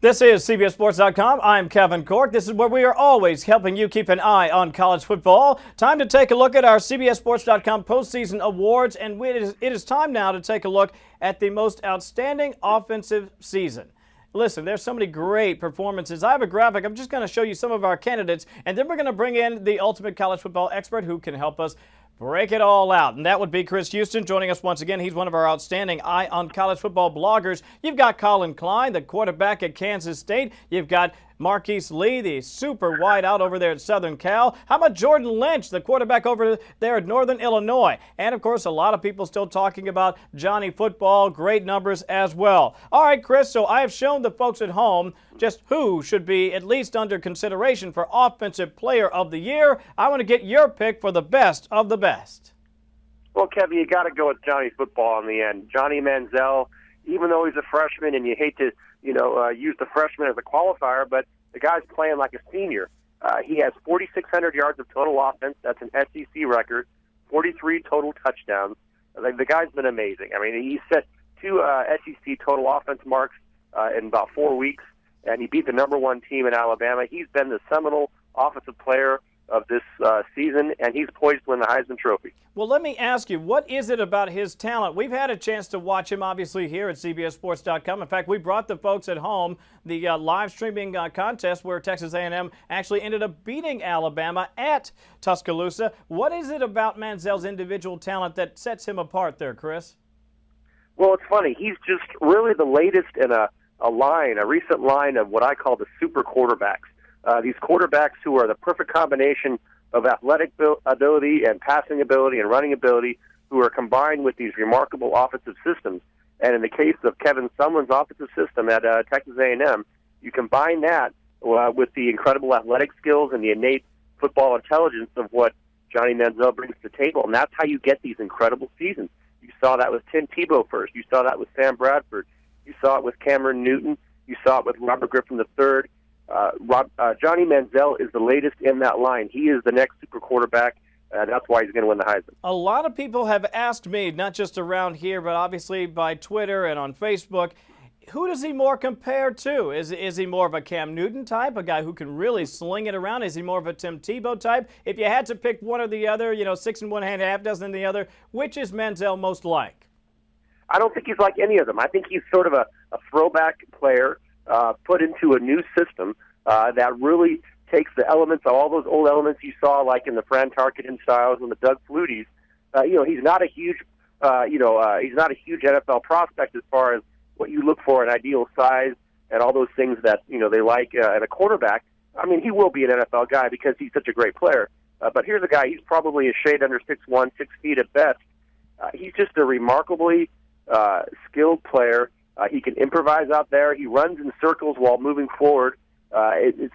This is CBSSports.com. I'm Kevin Cork. This is where we are always helping you keep an eye on college football. Time to take a look at our CBSSports.com postseason awards, and it is time now to take a look at the most outstanding offensive season. Listen, there's so many great performances. I have a graphic. I'm just going to show you some of our candidates, and then we're going to bring in the ultimate college football expert who can help us break it all out. And that would be Chris Houston joining us once again. He's one of our outstanding Eye on College Football bloggers. You've got Colin Klein, the quarterback at Kansas State. You've got Marquise Lee, the super wide out over there at Southern Cal. How about Jordan Lynch, the quarterback over there at Northern Illinois? And, of course, a lot of people still talking about Johnny Football. Great numbers as well. All right, Chris, so I have shown the folks at home just who should be at least under consideration for Offensive Player of the Year. I want to get your pick for the best of the best. Well, Kevin, you got to go with Johnny Football in the end. Johnny Manziel, even though he's a freshman and you hate to use the freshman as a qualifier, but the guy's playing like a senior. He has 4,600 yards of total offense. That's an SEC record. 43 total touchdowns. The guy's been amazing. I mean, he set two SEC total offense marks in about 4 weeks, and he beat the #1 team in Alabama. He's been the seminal offensive player of this season, and he's poised to win the Heisman Trophy. Well, let me ask you, what is it about his talent? We've had a chance to watch him, obviously, here at CBSSports.com. In fact, we brought the folks at home the live streaming contest where Texas A&M actually ended up beating Alabama at Tuscaloosa. What is it about Manziel's individual talent that sets him apart there, Chris? Well, it's funny. He's just really the latest in a recent line of what I call the super quarterbacks. These quarterbacks who are the perfect combination of athletic ability and passing ability and running ability, who are combined with these remarkable offensive systems. And in the case of Kevin Sumlin's offensive system at Texas A&M, you combine that with the incredible athletic skills and the innate football intelligence of what Johnny Manziel brings to the table, and that's how you get these incredible seasons. You saw that with Tim Tebow first. You saw that with Sam Bradford. You saw it with Cameron Newton. You saw it with Robert Griffin III. Johnny Manziel is the latest in that line. He is the next super quarterback. That's why he's going to win the Heisman. A lot of people have asked me, not just around here, but obviously by Twitter and on Facebook, who does he more compare to? Is he more of a Cam Newton type, a guy who can really sling it around? Is he more of a Tim Tebow type? If you had to pick one or the other, 6 in one hand, half dozen in the other, which is Manziel most like? I don't think he's like any of them. I think he's sort of a throwback player put into a new system that really takes the elements, all those old elements you saw, like in the Fran Tarkenton styles and the Doug Flutys. He's not a huge, he's not a huge NFL prospect as far as what you look for in ideal size and all those things that they like in a quarterback. I mean, he will be an NFL guy because he's such a great player. But here's a guy; he's probably a shade under 6'1", 6 feet at best. He's just a remarkably skilled player. He can improvise out there. He runs in circles while moving forward. He's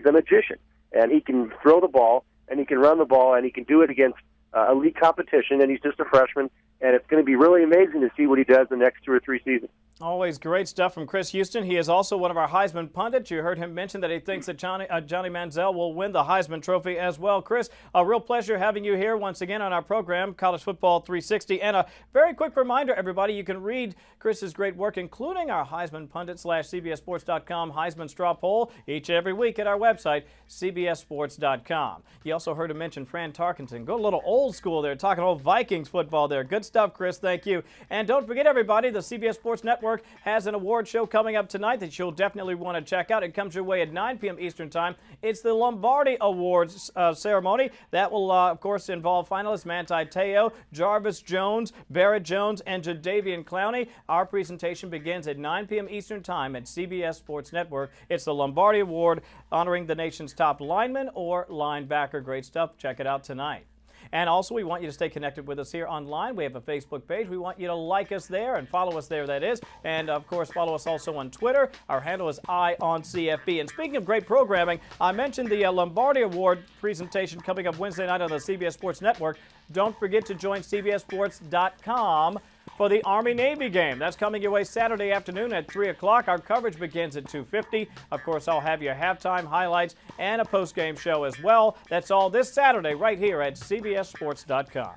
a magician, and he can throw the ball, and he can run the ball, and he can do it against elite competition, and he's just a freshman, and it's going to be really amazing to see what he does the next 2 or 3 seasons. Always great stuff from Chris Houston. He is also one of our Heisman pundits. You heard him mention that he thinks that Johnny Manziel will win the Heisman Trophy as well. Chris, a real pleasure having you here once again on our program, College Football 360. And a very quick reminder, everybody, you can read Chris's great work, including our Heisman Pundit / CBSSports.com Heisman Straw Poll each and every week at our website, CBSSports.com. You also heard him mention Fran Tarkenton. Go a little old school there, talking old Vikings football there. Good stuff, Chris. Thank you. And don't forget, everybody, the CBS Sports Network has an award show coming up tonight that you'll definitely want to check out. It comes your way at 9 p.m. Eastern Time. It's the Lombardi Awards ceremony. That will, of course, involve finalists Manti Te'o, Jarvis Jones, Barrett Jones, and Jadeveon Clowney. Our presentation begins at 9 p.m. Eastern Time at CBS Sports Network. It's the Lombardi Award honoring the nation's top lineman or linebacker. Great stuff. Check it out tonight. And also, we want you to stay connected with us here online. We have a Facebook page. We want you to like us there and follow us there, that is. And, of course, follow us also on Twitter. Our handle is @IOnCFB. And speaking of great programming, I mentioned the Lombardi Award presentation coming up Wednesday night on the CBS Sports Network. Don't forget to join CBSSports.com for the Army-Navy game. That's coming your way Saturday afternoon at 3 o'clock. Our coverage begins at 2:50. Of course, I'll have your halftime highlights and a post-game show as well. That's all this Saturday right here at CBSSports.com.